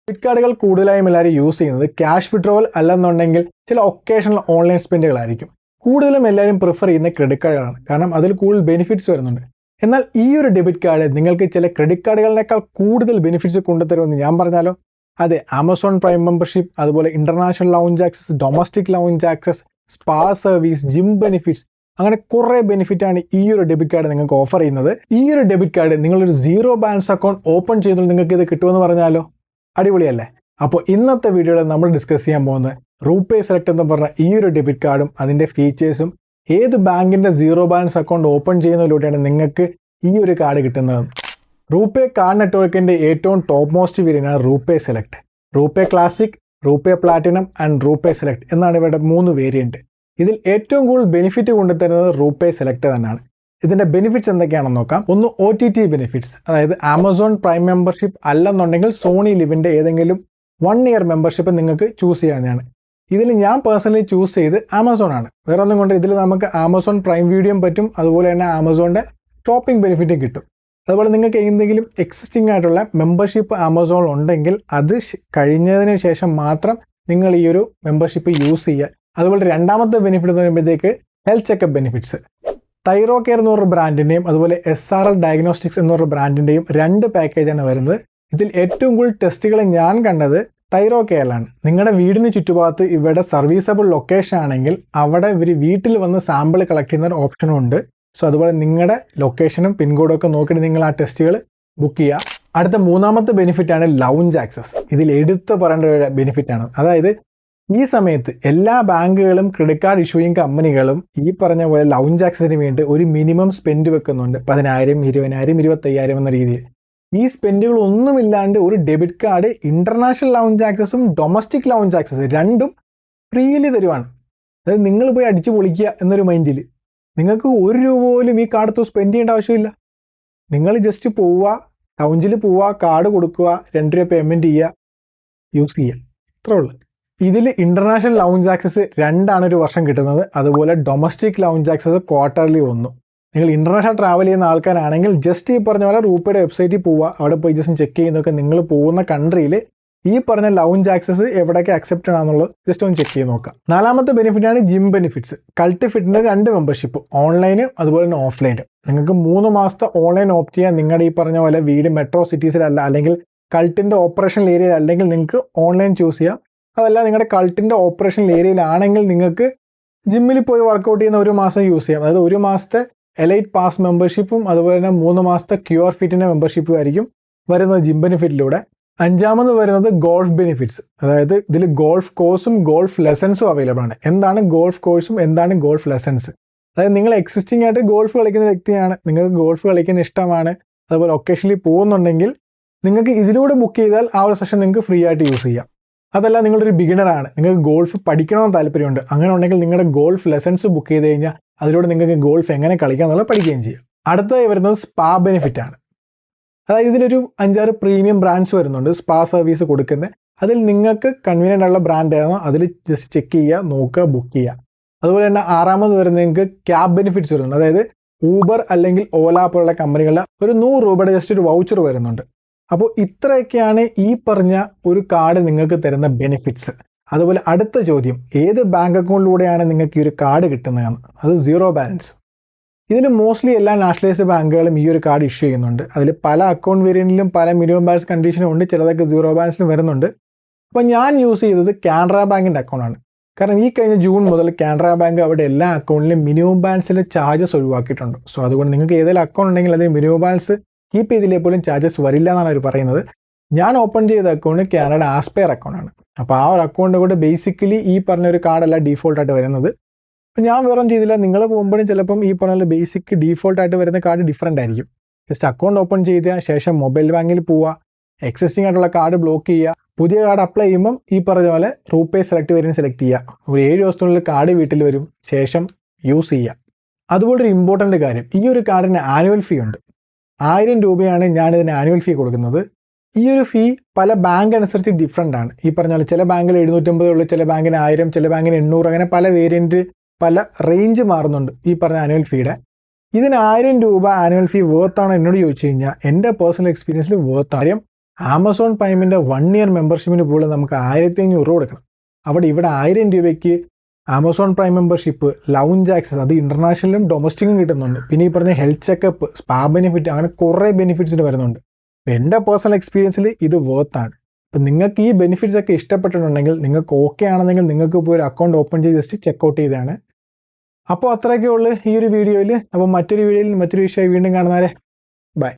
Debit കാർഡുകൾ കൂടുതലായും എല്ലാവരും യൂസ് ചെയ്യുന്നത് ക്യാഷ് വിഡ്രോവൽ അല്ലെന്നുണ്ടെങ്കിൽ ചില ഒക്കേഷണൽ ഓൺലൈൻ സ്പെൻഡുകളായിരിക്കും. കൂടുതലും എല്ലാവരും പ്രിഫർ ചെയ്യുന്ന ക്രെഡിറ്റ് കാർഡുകളാണ്, കാരണം അതിൽ കൂടുതൽ ബെനിഫിറ്റ്സ് വരുന്നുണ്ട്. എന്നാൽ ഈ ഒരു ഡെബിറ്റ് കാർഡ് നിങ്ങൾക്ക് ചില ക്രെഡിറ്റ് കാർഡുകളിനേക്കാൾ കൂടുതൽ ബെനിഫിറ്റ്സ് കൊണ്ടുതരുമെന്ന് ഞാൻ പറഞ്ഞാലോ? അതെ, ആമസോൺ പ്രൈം മെമ്പർഷിപ്പ്, അതുപോലെ international lounge access, domestic lounge access, spa service, gym benefits, അങ്ങനെ കുറേ ബെനിഫിറ്റാണ് ഈ ഒരു ഡെബിറ്റ് കാർഡ് നിങ്ങൾക്ക് ഓഫർ ചെയ്യുന്നത്. ഈ ഒരു ഡെബിറ്റ് കാർഡ് നിങ്ങളൊരു സീറോ ബാലൻസ് അക്കൗണ്ട് ഓപ്പൺ ചെയ്താൽ നിങ്ങൾക്ക് ഇത് കിട്ടുമെന്ന് പറഞ്ഞാലോ? അടിപൊളിയല്ലേ? അപ്പോൾ ഇന്നത്തെ വീഡിയോയിൽ നമ്മൾ ഡിസ്കസ് ചെയ്യാൻ പോകുന്നത് റൂപേ സെലക്ട് എന്ന് പറഞ്ഞ ഈ ഒരു ഡെബിറ്റ് കാർഡും അതിൻ്റെ ഫീച്ചേഴ്സും ഏത് ബാങ്കിൻ്റെ സീറോ ബാലൻസ് അക്കൗണ്ട് ഓപ്പൺ ചെയ്യുന്നതിലൂടെയാണ് നിങ്ങൾക്ക് ഈ ഒരു കാർഡ് കിട്ടുന്നത്. റൂപേ കാർഡ് നെറ്റ്വർക്കിൻ്റെ ഏറ്റവും ടോപ്പ് മോസ്റ്റ് വേരിയൻ്റാണ് RuPay select. RuPay classic, RuPay platinum and RuPay select എന്നാണ് ഇവരുടെ 3 വേരിയൻറ്റ്. ഇതിൽ ഏറ്റവും കൂടുതൽ ബെനിഫിറ്റ് കൊണ്ടുതരുന്നത് റൂപേ സെലക്ട് തന്നെയാണ്. ഇതിൻ്റെ ബെനിഫിറ്റ്സ് എന്തൊക്കെയാണെന്ന് നോക്കാം. ഒന്ന് OTT ബെനിഫിറ്റ്സ്, അതായത് ആമസോൺ പ്രൈം മെമ്പർഷിപ്പ് അല്ലെന്നുണ്ടെങ്കിൽ സോണി ലിവിൻ്റെ ഏതെങ്കിലും 1 ഇയർ മെമ്പർഷിപ്പ് നിങ്ങൾക്ക് ചൂസ് ചെയ്യാവുന്നതാണ്. ഇതിൽ ഞാൻ പേഴ്സണലി ചൂസ് ചെയ്ത് ആമസോൺ ആണ്. വേറെ ഒന്നും കൊണ്ട് ഇതിൽ നമുക്ക് ആമസോൺ പ്രൈം വീഡിയോയും പറ്റും, അതുപോലെ തന്നെ ആമസോണിൻ്റെ ഷോപ്പിംഗ് ബെനിഫിറ്റും കിട്ടും. അതുപോലെ നിങ്ങൾക്ക് എന്തെങ്കിലും എക്സിസ്റ്റിംഗ് ആയിട്ടുള്ള മെമ്പർഷിപ്പ് ആമസോൺ ഉണ്ടെങ്കിൽ അത് കഴിഞ്ഞതിന് ശേഷം മാത്രം നിങ്ങൾ ഈ ഒരു മെമ്പർഷിപ്പ് യൂസ് ചെയ്യുക. അതുപോലെ രണ്ടാമത്തെ ബെനിഫിറ്റ് എന്ന് പറയുമ്പോഴത്തേക്ക് health checkup benefits. Thyro care എന്ന് പറഞ്ഞ ബ്രാൻഡിൻ്റെയും അതുപോലെ SRL ഡയഗ്നോസ്റ്റിക്സ് എന്ന് പറഞ്ഞ ബ്രാൻഡിൻ്റെയും 2 പാക്കേജാണ് വരുന്നത്. ഇതിൽ ഏറ്റവും കൂടുതൽ ടെസ്റ്റുകൾ ഞാൻ കണ്ടത് തൈറോ കെയറിലാണ്. നിങ്ങളുടെ വീടിന് ചുറ്റുഭാഗത്ത് ഇവിടെ സർവീസബിൾ ലൊക്കേഷൻ ആണെങ്കിൽ അവിടെ ഇവർ വീട്ടിൽ വന്ന് സാമ്പിൾ കളക്ട് ചെയ്യുന്ന ഒരു ഓപ്ഷനും ഉണ്ട്. സോ അതുപോലെ നിങ്ങളുടെ ലൊക്കേഷനും പിൻകോഡും ഒക്കെ നോക്കിയിട്ട് നിങ്ങൾ ആ ടെസ്റ്റുകൾ ബുക്ക് ചെയ്യുക. അടുത്ത 3ാമത്തെ ബെനിഫിറ്റാണ് ലൗഞ്ച് ആക്സസ്. ഇതിൽ എടുത്ത് പറയേണ്ട ഒരു ബെനിഫിറ്റാണ്. അതായത് ഈ സമയത്ത് എല്ലാ ബാങ്കുകളും ക്രെഡിറ്റ് കാർഡ് ഇഷ്യൂയിങ് കമ്പനികളും ഈ പറഞ്ഞ പോലെ ലൗഞ്ച് ആക്സസിന് വേണ്ടി ഒരു മിനിമം സ്പെൻഡ് വെക്കുന്നുണ്ട്. 10,000, 20,000, 25,000 എന്ന രീതിയിൽ. ഈ സ്പെൻഡുകൾ ഒന്നുമില്ലാണ്ട് ഒരു ഡെബിറ്റ് കാർഡ് ഇന്റർനാഷണൽ ലൗഞ്ച് ആക്സസും ഡൊമസ്റ്റിക് ലൗഞ്ച് ആക്സസ് രണ്ടും ഫ്രീലി തരുവാണ്. അതായത് നിങ്ങൾ പോയി അടിച്ചു പൊളിക്കുക എന്നൊരു മൈൻഡിൽ നിങ്ങൾക്ക് 1 രൂപ പോലും ഈ കാർഡ് സ്പെൻഡ് ചെയ്യേണ്ട ആവശ്യമില്ല. നിങ്ങൾ ജസ്റ്റ് പോവുക, ലൗഞ്ചിൽ പോവുക, കാർഡ് കൊടുക്കുക, 2 രൂപ പേയ്മെൻറ്റ് ചെയ്യുക, യൂസ് ചെയ്യുക, ഇത്രേ ഉള്ളൂ. ഇതിൽ ഇന്റർനാഷണൽ ലൗഞ്ച് ആക്സസ് 2 ഒരു വർഷം കിട്ടുന്നത്. അതുപോലെ ഡൊമസ്റ്റിക് ലൗഞ്ച് ആക്സസ് ക്വാർട്ടർലി 1. നിങ്ങൾ ഇന്റർനാഷണൽ ട്രാവൽ ചെയ്യുന്ന ആൾക്കാരാണെങ്കിൽ ജസ്റ്റ് ഈ പറഞ്ഞ പോലെ റൂപയുടെ വെബ്സൈറ്റിൽ പോവുക, അവിടെ പോയി ജസ്റ്റ് ചെക്ക് ചെയ്യുന്നതൊക്കെ നിങ്ങൾ പോകുന്ന കൺട്രിയിൽ ഈ പറഞ്ഞ ലൗഞ്ച് ആക്സസ് എവിടെയൊക്കെ അക്സെപ്റ്റഡ് ആണെന്നുള്ളത് ജസ്റ്റ് ഒന്ന് ചെക്ക് ചെയ്ത് നോക്കാം. 4ാമത്തെ ബെനിഫിറ്റാണ് ജിം ബെനിഫിറ്റ്സ്. കൾട്ട് ഫിറ്റിൻ്റെ 2 മെമ്പർഷിപ്പ്, ഓൺലൈനും അതുപോലെ തന്നെ ഓഫ്ലൈനും. നിങ്ങൾക്ക് 3 മാസത്തെ ഓൺലൈൻ ഓപ്റ്റ് ചെയ്യാൻ നിങ്ങളുടെ ഈ പറഞ്ഞ പോലെ വീട് മെട്രോ സിറ്റീസിലല്ല, അല്ലെങ്കിൽ കൾട്ടിൻ്റെ ഓപ്പറേഷണൽ ഏരിയയിൽ അല്ലെങ്കിൽ നിങ്ങൾക്ക് ഓൺലൈൻ ചൂസ് ചെയ്യാം. അതല്ല നിങ്ങളുടെ കൾട്ടിൻ്റെ ഓപ്പറേഷണൽ ഏരിയയിലാണെങ്കിൽ നിങ്ങൾക്ക് ജിമ്മിൽ പോയി വർക്കൗട്ട് ചെയ്യുന്ന 1 മാസം യൂസ് ചെയ്യാം. അതായത് 1 മാസത്തെ എലൈറ്റ് പാസ് മെമ്പർഷിപ്പും അതുപോലെ തന്നെ 3 മാസത്തെ ക്യൂർ ഫിറ്റിൻ്റെ മെമ്പർഷിപ്പും ആയിരിക്കും വരുന്നത് ജിം ബെനിഫിറ്റിലൂടെ. 5ാമത് വരുന്നത് ഗോൾഫ് ബെനിഫിറ്റ്സ്. അതായത് ഇതിൽ ഗോൾഫ് കോഴ്സും ഗോൾഫ് ലെസൺസും അവൈലബിൾ ആണ്. എന്താണ് ഗോൾഫ് കോഴ്സും എന്താണ് ഗോൾഫ് ലെസൺസ്? അതായത് നിങ്ങൾ എക്സിസ്റ്റിംഗ് ആയിട്ട് ഗോൾഫ് കളിക്കുന്ന വ്യക്തിയാണ്, നിങ്ങൾക്ക് ഗോൾഫ് കളിക്കുന്ന ഇഷ്ടമാണ്, അതുപോലെ ഒക്കേഷനിൽ പോകുന്നുണ്ടെങ്കിൽ നിങ്ങൾക്ക് ഇതിലൂടെ ബുക്ക് ചെയ്താൽ ആ ഒരു സെഷൻ നിങ്ങൾക്ക് ഫ്രീ ആയിട്ട് യൂസ് ചെയ്യാം. അതല്ല നിങ്ങളൊരു ബിഗിനറാണ്, നിങ്ങൾക്ക് ഗോൾഫ് പഠിക്കണമെന്ന് താല്പര്യമുണ്ട്, അങ്ങനെ ഉണ്ടെങ്കിൽ നിങ്ങളുടെ ഗോൾഫ് ലെസൺസ് ബുക്ക് ചെയ്ത് കഴിഞ്ഞാൽ അതിലൂടെ നിങ്ങൾക്ക് ഗോൾഫ് എങ്ങനെ കളിക്കാം എന്നുള്ളത് പഠിക്കുകയും ചെയ്യാം. അടുത്തതായി വരുന്നത് സ്പാ ബെനിഫിറ്റ് ആണ്. അതായത് ഇതിലൊരു 5-6 പ്രീമിയം ബ്രാൻഡ്സ് വരുന്നുണ്ട് സ്പാ സർവീസ് കൊടുക്കുന്നത്. അതിൽ നിങ്ങൾക്ക് കൺവീനിയൻ്റ് ഉള്ള ബ്രാൻഡ് ഏതാണോ അതിൽ ജസ്റ്റ് ചെക്ക് ചെയ്യുക, നോക്കുക, ബുക്ക് ചെയ്യുക. അതുപോലെ തന്നെ 6ാമത് വരുന്നത് നിങ്ങൾക്ക് ക്യാബ് ബെനിഫിറ്റ്സ് വരുന്നുണ്ട്. അതായത് ഊബർ അല്ലെങ്കിൽ ഓല പോലുള്ള കമ്പനികളിൽ ഒരു 100 രൂപയുടെ ജസ്റ്റ് ഒരു വൗച്ചർ വരുന്നുണ്ട്. അപ്പോൾ ഇത്രയൊക്കെയാണ് ഈ പറഞ്ഞ ഒരു കാർഡ് നിങ്ങൾക്ക് തരുന്ന ബെനിഫിറ്റ്സ്. അതുപോലെ അടുത്ത ചോദ്യം, ഏത് ബാങ്ക് അക്കൗണ്ടിലൂടെയാണ് നിങ്ങൾക്ക് ഈ ഒരു കാർഡ് കിട്ടുന്നതെന്ന്? അത് സീറോ ബാലൻസ്. ഇതിൽ മോസ്റ്റ്ലി എല്ലാ നാഷണലൈസ്ഡ് ബാങ്കുകളും ഈ ഒരു കാർഡ് ഇഷ്യൂ ചെയ്യുന്നുണ്ട്. അതിൽ പല അക്കൗണ്ട് വേരിയൻറ്റിലും പല മിനിമം ബാലൻസ് കണ്ടീഷനും ഉണ്ട്, ചിലതൊക്കെ സീറോ ബാലൻസിലും വരുന്നുണ്ട്. അപ്പോൾ ഞാൻ യൂസ് ചെയ്തത് കാനറ ബാങ്കിൻ്റെ അക്കൗണ്ടാണ്. കാരണം ഈ കഴിഞ്ഞ ജൂൺ മുതൽ കാനറ ബാങ്ക് അവിടെ എല്ലാ അക്കൗണ്ടിലും മിനിമം ബാലൻസിലെ ചാർജസ് ഒഴിവാക്കിയിട്ടുണ്ട്. സോ അതുകൊണ്ട് നിങ്ങൾക്ക് ഏതെങ്കിലും അക്കൗണ്ട് ഉണ്ടെങ്കിൽ അതിൽ മിനിമം ബാലൻസ് കീപ്പ് ചെയ്തില്ലേ പോലും ചാർജസ് വരില്ല എന്നാണ് അവർ പറയുന്നത്. ഞാൻ ഓപ്പൺ ചെയ്ത അക്കൗണ്ട് കാനഡ ആസ്പെയർ അക്കൗണ്ടാണ്. അപ്പോൾ ആ ഒരു അക്കൗണ്ട് കൊണ്ട് ബേസിക്കലി ഈ പറഞ്ഞൊരു കാർഡല്ല ഡീഫോൾട്ടായിട്ട് വരുന്നത്. അപ്പോൾ ഞാൻ വേറെ ചെയ്തില്ല, നിങ്ങൾ പോകുമ്പോഴും ചിലപ്പം ഈ പറഞ്ഞ ബേസിക് ഡീഫോൾട്ടായിട്ട് വരുന്ന കാർഡ് ഡിഫറൻ്റ് ആയിരിക്കും. ജസ്റ്റ് അക്കൗണ്ട് ഓപ്പൺ ചെയ്ത ശേഷം മൊബൈൽ ബാങ്കിൽ പോവുക, എക്സിസ്റ്റിംഗ് ആയിട്ടുള്ള കാർഡ് ബ്ലോക്ക് ചെയ്യുക, പുതിയ കാർഡ് അപ്ലൈ ചെയ്യുമ്പം ഈ പറഞ്ഞ പോലെ റൂപേ സെലക്ട് വേരിയൻറ്റ് സെലക്ട് ചെയ്യുക. ഒരു 7 ദിവസത്തിനുള്ളിൽ കാർഡ് വീട്ടിൽ വരും, ശേഷം യൂസ് ചെയ്യുക. അതുപോലെ ഒരു ഇമ്പോർട്ടൻ്റ് കാര്യം, ഈ ഒരു കാർഡിന് ആനുവൽ ഫീ ഉണ്ട്. 1000 രൂപയാണ് ഞാനിതിന് ആനുവൽ ഫീ കൊടുക്കുന്നത്. ഈ ഒരു ഫീ പല ബാങ്ക് അനുസരിച്ച് ഡിഫറൻ്റ് ആണ്. ഈ പറഞ്ഞ പോലെ ചില ബാങ്കിൽ 750 ഉള്ളൂ, ചില ബാങ്കിന് 1000, ചില ബാങ്കിന് 800, അങ്ങനെ പല വേരിയൻറ്റ് പല റേഞ്ച് മാറുന്നുണ്ട് ഈ പറഞ്ഞ ആനുവൽ ഫീയുടെ. ഇതിന് 1000 രൂപ ആനുവൽ ഫീ വേർത്താണോ എന്നോട് ചോദിച്ചു കഴിഞ്ഞാൽ എൻ്റെ പേഴ്സണൽ എക്സ്പീരിയൻസിൽ വേർത്താണ്. ആമസോൺ പ്രൈമിൻ്റെ 1 ഇയർ മെമ്പർഷിപ്പിന് പോലും നമുക്ക് 1500 രൂപ കൊടുക്കണം. ഇവിടെ 1000 രൂപയ്ക്ക് Amazon Prime membership, lounge access, അത് ഇൻ്റർനാഷണലും ഡൊമസ്റ്റിക്കും കിട്ടുന്നുണ്ട്. പിന്നെ ഈ പറഞ്ഞ ഹെൽത്ത് ചെക്കപ്പ്, സ്പാ ബെനിഫിറ്റ്, അങ്ങനെ കുറേ ബെനിഫിറ്റ്സിന് വരുന്നുണ്ട്. അപ്പോൾ എൻ്റെ പേഴ്സണൽ എക്സ്പീരിയൻസിൽ ഇത് വർത്താണ്. അപ്പം നിങ്ങൾക്ക് ഈ ബെനിഫിറ്റ്സ് ഒക്കെ ഇഷ്ടപ്പെട്ടിട്ടുണ്ടെങ്കിൽ, നിങ്ങൾക്ക് ഓക്കെ ആണെന്നെങ്കിൽ നിങ്ങൾക്ക് ഇപ്പോൾ ഒരു അക്കൗണ്ട് ഓപ്പൺ ചെയ്ത് ജസ്റ്റ് ചെക്കൗട്ട് ചെയ്താണ്. അപ്പോൾ അത്രയൊക്കെ ഉള്ളൂ ഈ ഒരു വീഡിയോയിൽ. അപ്പോൾ മറ്റൊരു വീഡിയോയിൽ മറ്റൊരു വിഷയം വീണ്ടും കാണുന്നവരെ